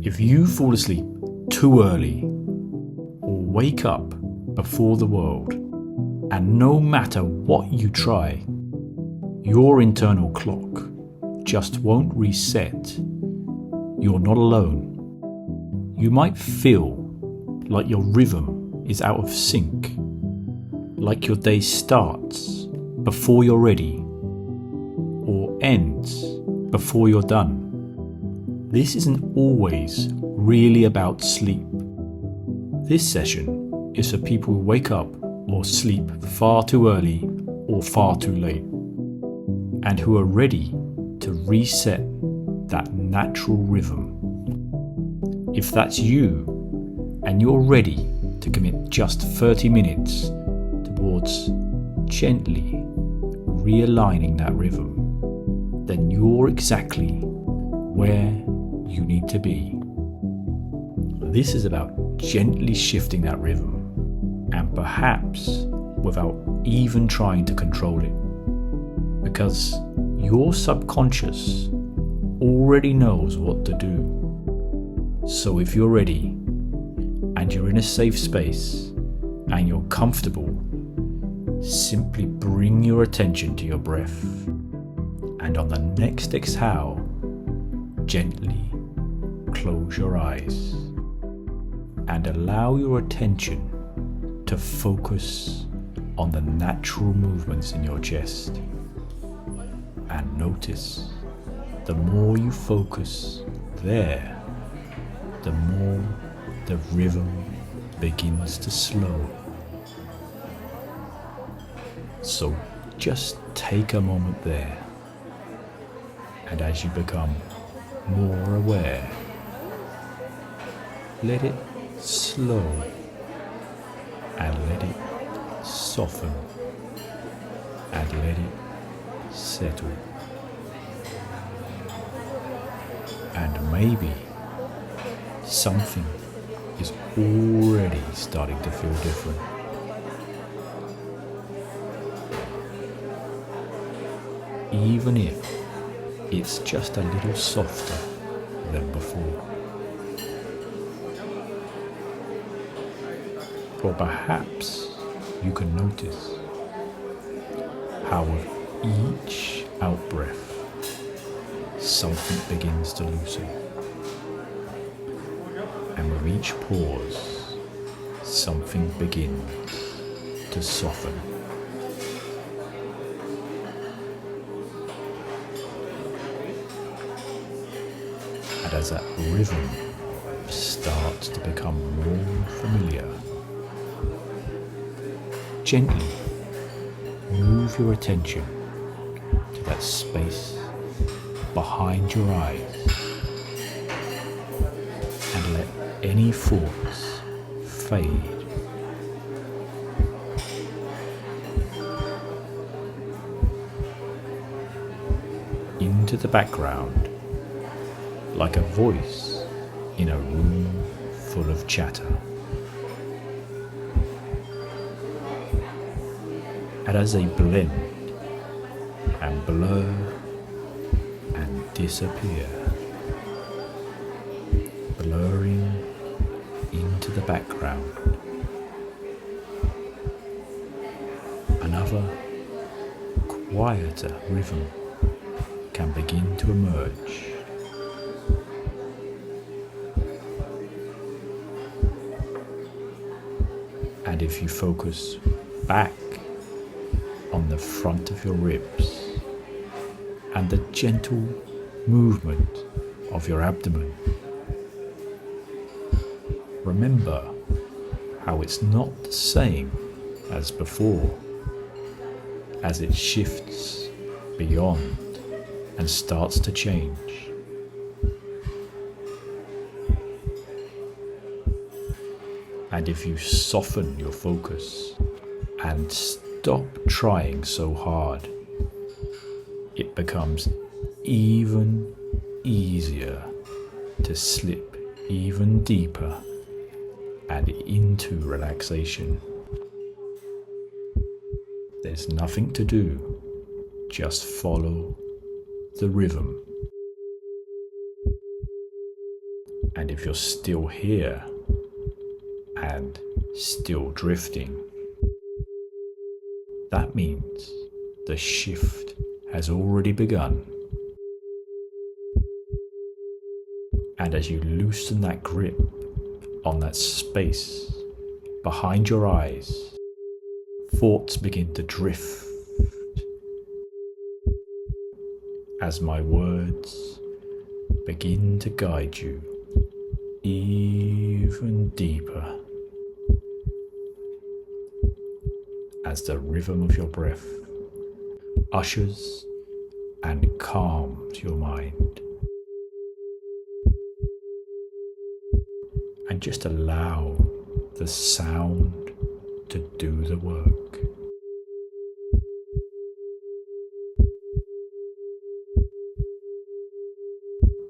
If you fall asleep too early or wake up before the world, and no matter what you try, your internal clock just won't reset, you're not alone. You might feel like your rhythm is out of sync, like your day starts before you're ready or ends before you're done. This isn't always really about sleep. This session is for people who wake up or sleep far too early or far too late, and who are ready to reset that natural rhythm. If that's you, and you're ready to commit just 30 minutes towards gently realigning that rhythm, then you're exactly where you need to be. This is about gently shifting that rhythm, and perhaps without even trying to control it, because your subconscious already knows what to do. So if you're ready, and you're in a safe space, and you're comfortable, simply bring your attention to your breath, and on the next exhale, gently close your eyes and allow your attention to focus on the natural movements in your chest. And notice, the more you focus there, the more the rhythm begins to slow. So just take a moment there, and as you become more aware, let it slow and let it soften and let it settle. And maybe something is already starting to feel different. Even if it's just a little softer than before. Or perhaps you can notice how with each out-breath, something begins to loosen. And with each pause, something begins to soften. And as that rhythm starts to become more familiar, gently move your attention to that space behind your eyes and let any thoughts fade. Into the background, like a voice in a room full of chatter. And as they blend and blur and disappear, blurring into the background, another quieter rhythm can begin to emerge. And if you focus back on the front of your ribs and the gentle movement of your abdomen, remember how it's not the same as before, as it shifts beyond and starts to change. And if you soften your focus and stop trying so hard, it becomes even easier to slip even deeper and into relaxation. There's nothing to do, just follow the rhythm. And if you're still here and still drifting, that means the shift has already begun. And as you loosen that grip on that space behind your eyes, thoughts begin to drift as my words begin to guide you even deeper as the rhythm of your breath ushers and calms your mind. And just allow the sound to do the work.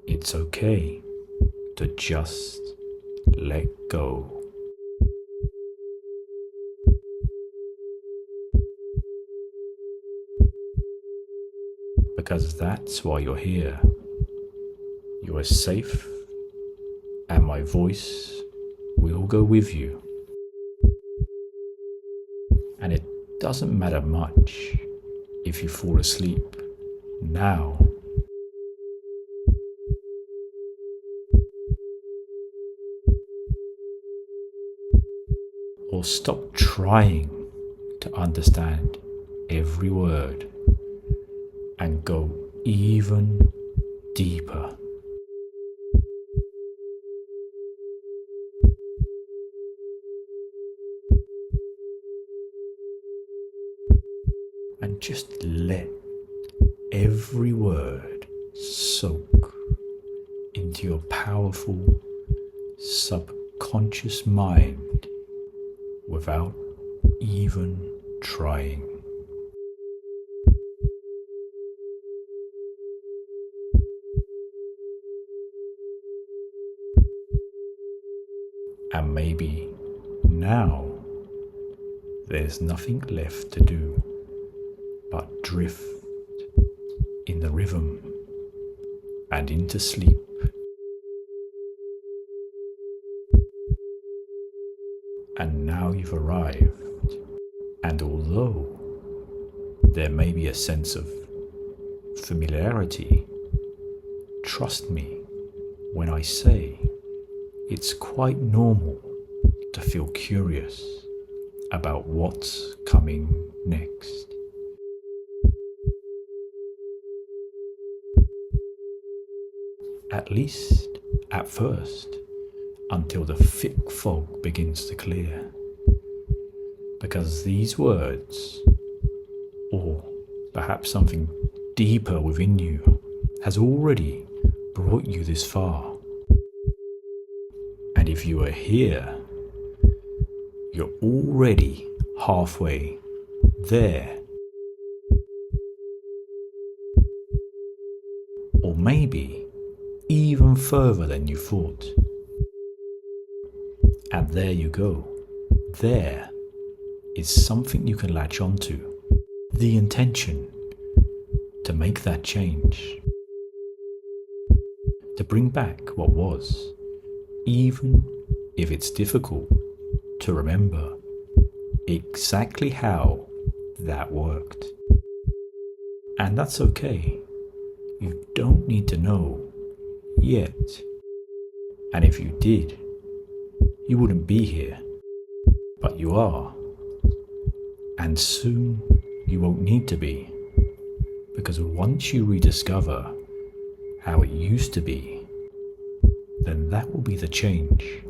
It's okay to just let go. Because that's why you're here. You are safe, and my voice will go with you. And it doesn't matter much if you fall asleep now. Or stop trying to understand every word and go even deeper. And just let every word soak into your powerful subconscious mind without even trying. And maybe now there's nothing left to do but drift in the rhythm and into sleep. And now you've arrived, and although there may be a sense of familiarity, trust me when I say it's quite normal to feel curious about what's coming next. At least at first, until the thick fog begins to clear. Because these words, or perhaps something deeper within you, has already brought you this far. And if you are here, you're already halfway there. Or maybe even further than you thought. And there you go. There is something you can latch onto. The intention to make that change. To bring back what was, even if it's difficult to remember exactly how that worked. And that's okay. You don't need to know yet. And if you did, you wouldn't be here. But you are. And soon you won't need to be. Because once you rediscover how it used to be, then that will be the change.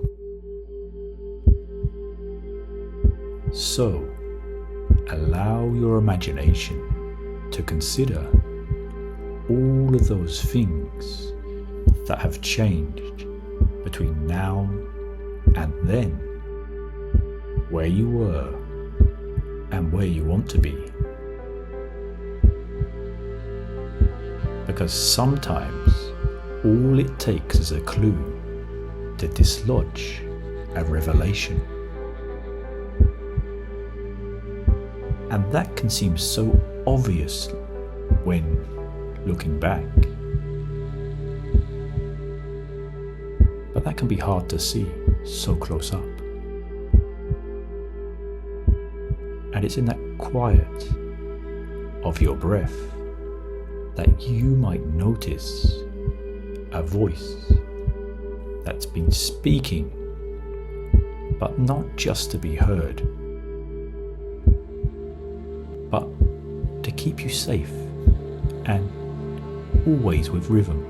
So, allow your imagination to consider all of those things that have changed between now and then, where you were and where you want to be. Because sometimes all it takes is a clue to dislodge a revelation. And that can seem so obvious when looking back. But that can be hard to see so close up. And it's in that quiet of your breath that you might notice a voice that's been speaking, but not just to be heard, but to keep you safe and always with rhythm,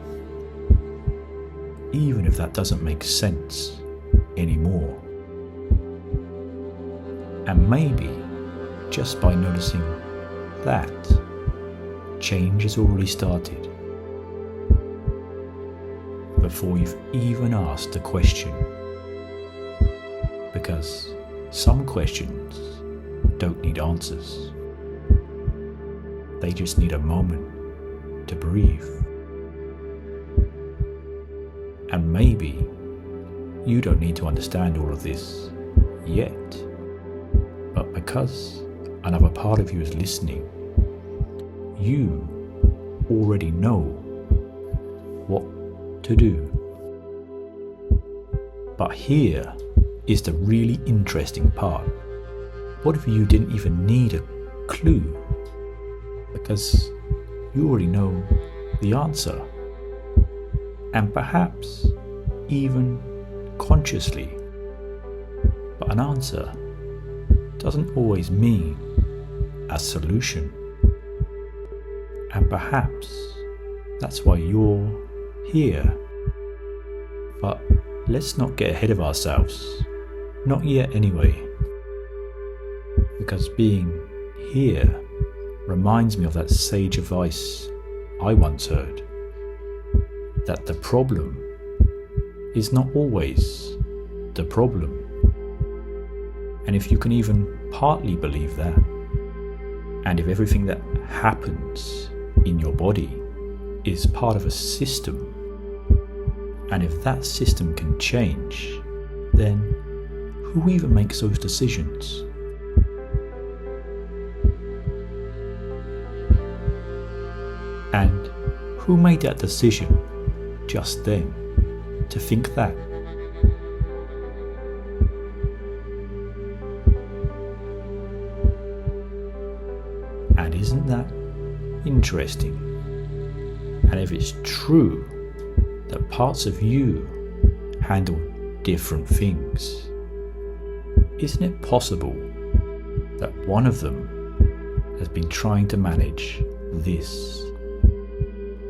even if that doesn't make sense anymore. And maybe just by noticing that, change has already started before you've even asked a question. Because some questions don't need answers. They just need a moment to breathe. And maybe you don't need to understand all of this yet. But because another part of you is listening, you already know what to do. But here is the really interesting part. What if you didn't even need a clue? Because you already know the answer. And perhaps even consciously. But an answer doesn't always mean a solution. And perhaps that's why you're here. But let's not get ahead of ourselves. Not yet anyway. Because being here reminds me of that sage advice I once heard. That the problem is not always the problem. And if you can even partly believe that, and if everything that happens in your body is part of a system, and if that system can change, then who even makes those decisions? And who made that decision just then to think that? And isn't that interesting? And if it's true that parts of you handle different things, isn't it possible that one of them has been trying to manage this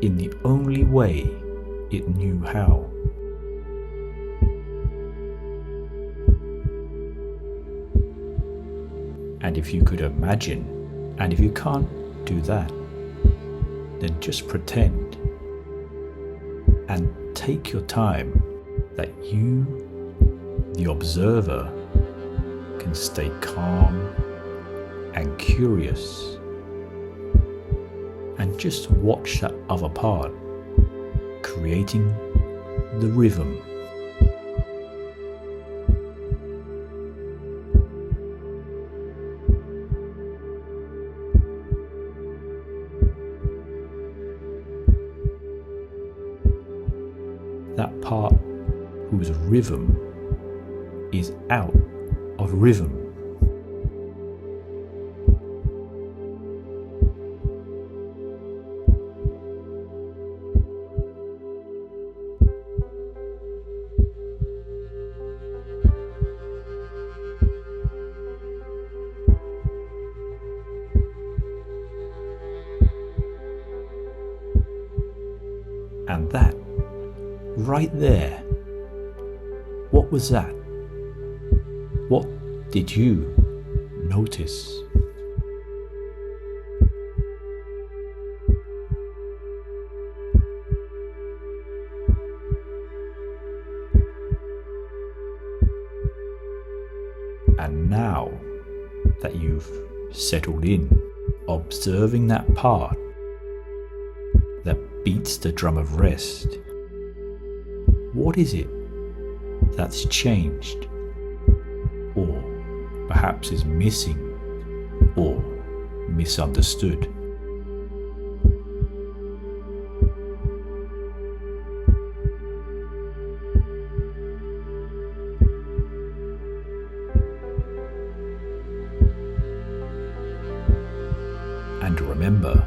in the only way it knew how? And if you could imagine, and if you can't do that, then just pretend and take your time that you, the observer, can stay calm and curious and just watch that other part creating the rhythm. That part whose rhythm is out of rhythm. And that, right there, what was that? What did you notice? And now that you've settled in, observing that part that beats the drum of rest, what is it that's changed, or perhaps is missing, or misunderstood? remember,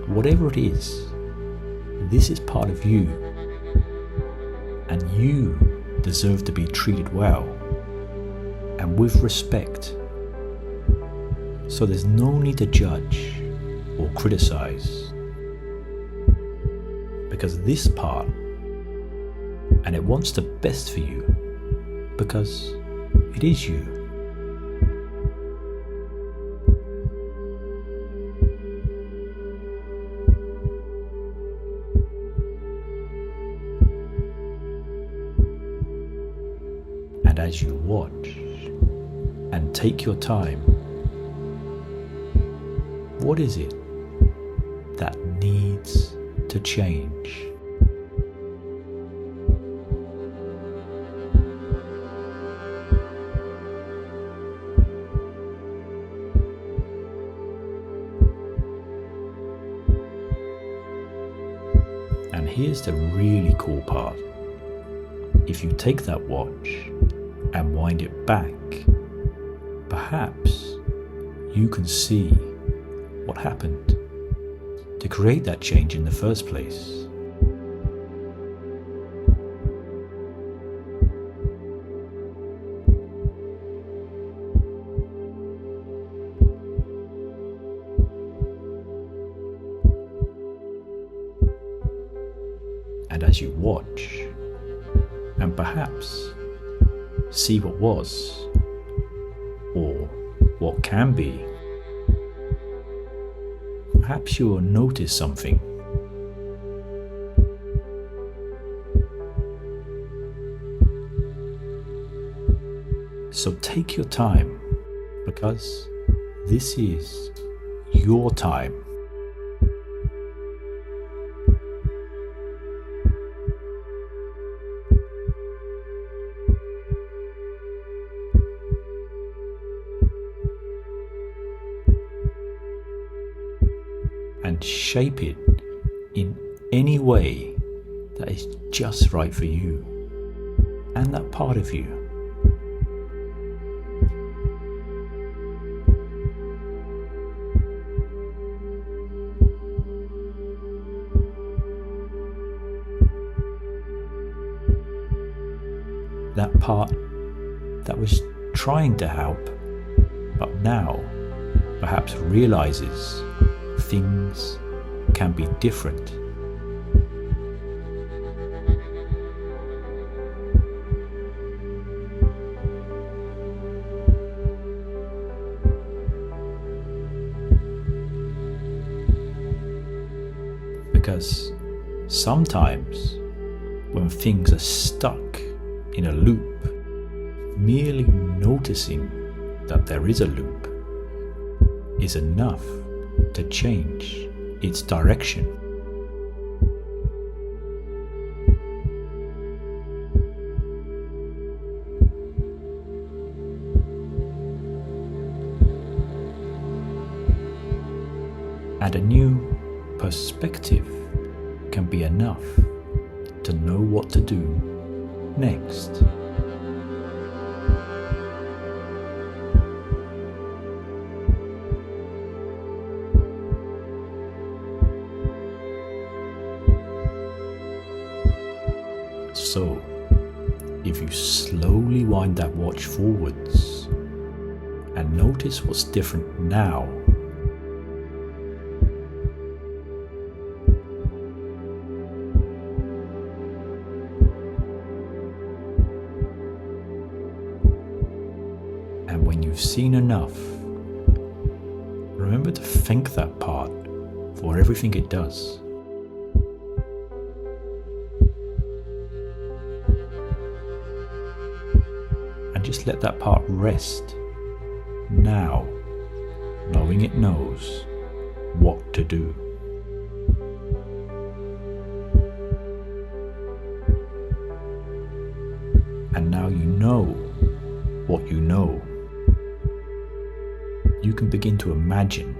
whatever it is, this is part of you, and you deserve to be treated well and with respect. So there's no need to judge or criticize, because this part, and it wants the best for you because it is you. And as you watch and take your time, what is it that needs to change? And here's the really cool part. If you take that watch and wind it back, perhaps you can see what happened to create that change in the first place. And as you watch and perhaps see what was, or what can be, perhaps you will notice something. So take your time, because this is your time. And shape it in any way that is just right for you and that part of you. That part that was trying to help, but now perhaps realizes things can be different. Because sometimes when things are stuck in a loop, merely noticing that there is a loop is enough to change its direction. And a new perspective can be enough to know what to do next. So, if you slowly wind that watch forwards and notice what's different now, and when you've seen enough, remember to thank that part for everything it does. And just let that part rest now, knowing it knows what to do. And now you know what you know. You can begin to imagine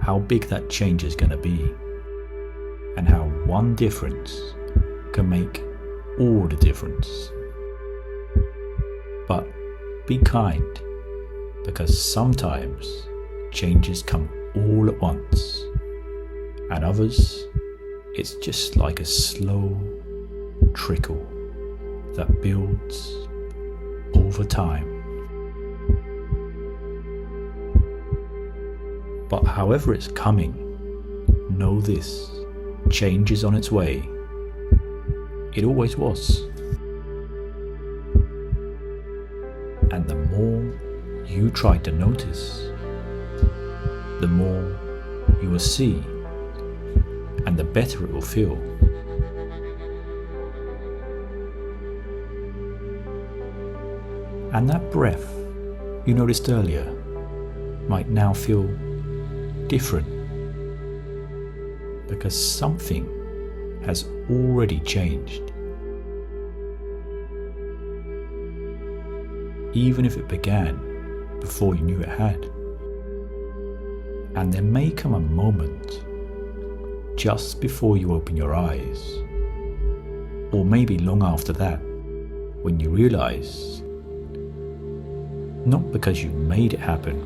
how big that change is going to be, and how one difference can make all the difference. But be kind, because sometimes changes come all at once, and others, it's just like a slow trickle that builds over time. But however it's coming, know this: change is on its way. It always was. And the more you try to notice, the more you will see, and the better it will feel. And that breath you noticed earlier might now feel different, because something has already changed. Even if it began before you knew it had. And there may come a moment just before you open your eyes, or maybe long after that, when you realize, not because you made it happen,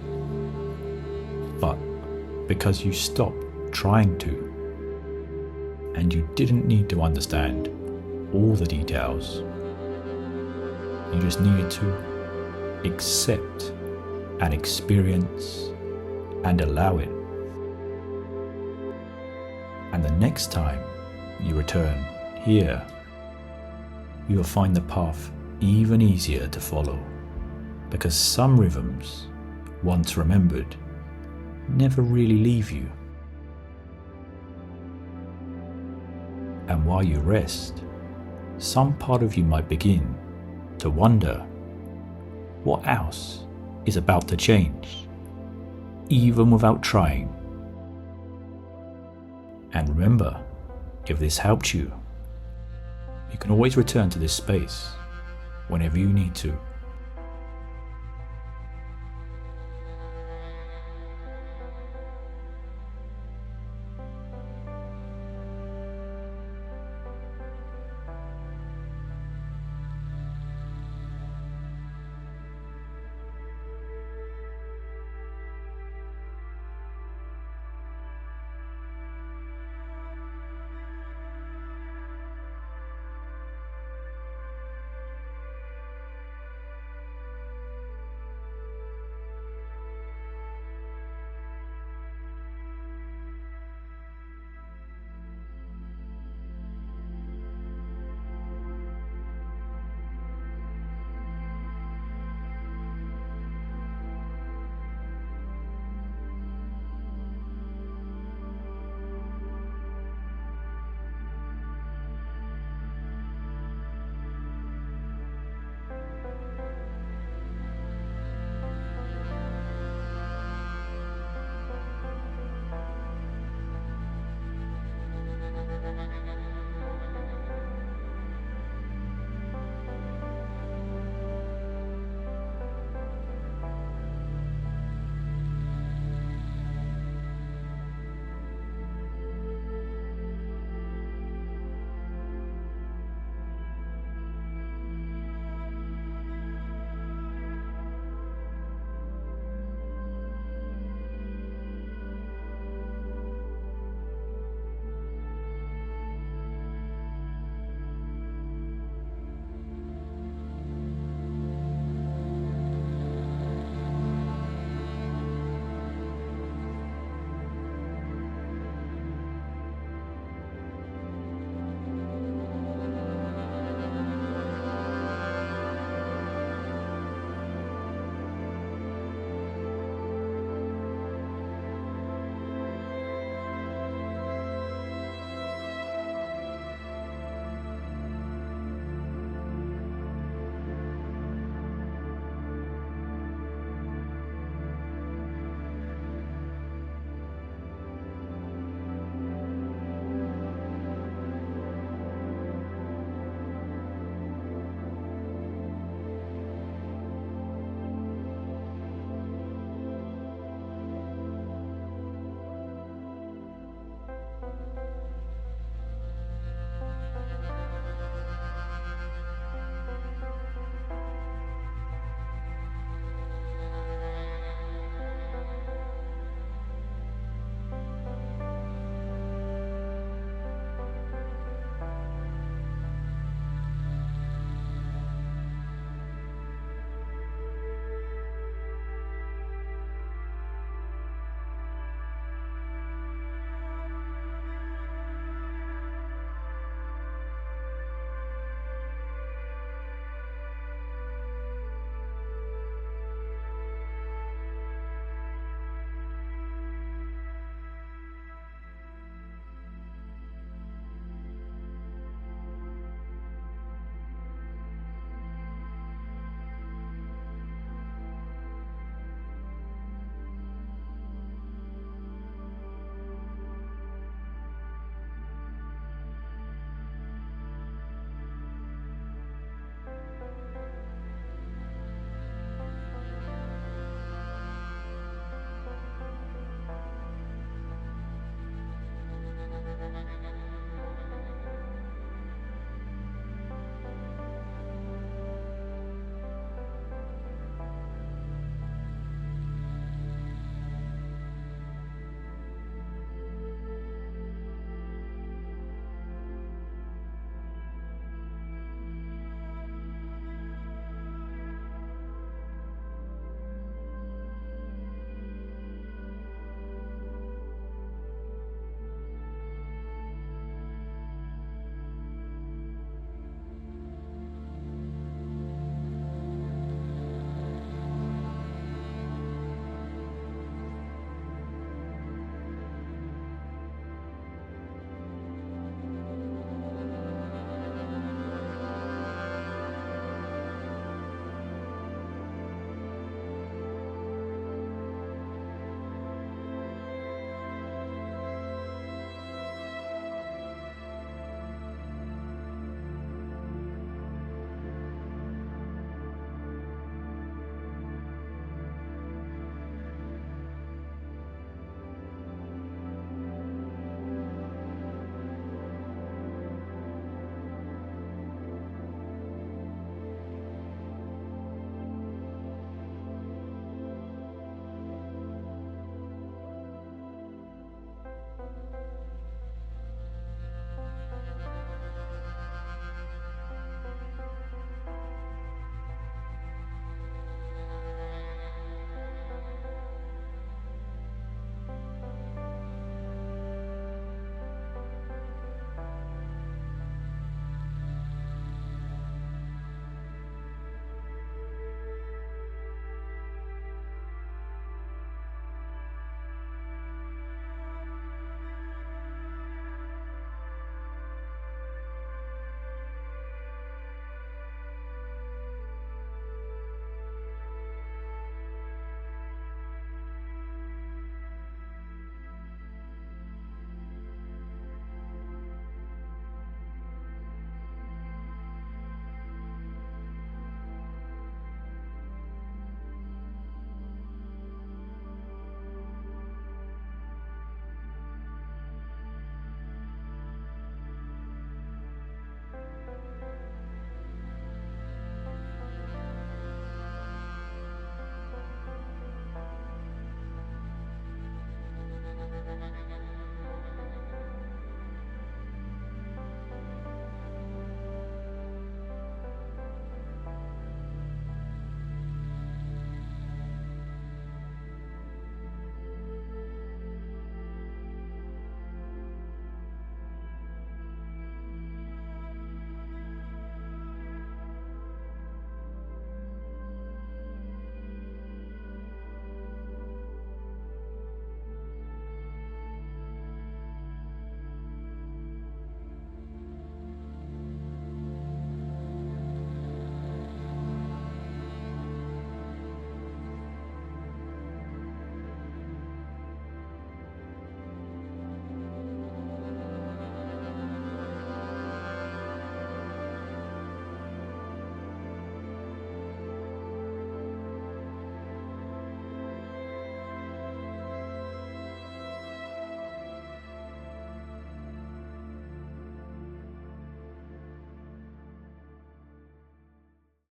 but because you stopped trying to, and you didn't need to understand all the details. You just needed to accept and experience and allow it. And the next time you return here, you will find the path even easier to follow, because some rhythms, once remembered, never really leave you. And while you rest, some part of you might begin to wonder what else is about to change, even without trying. And remember, if this helped you, you can always return to this space whenever you need to.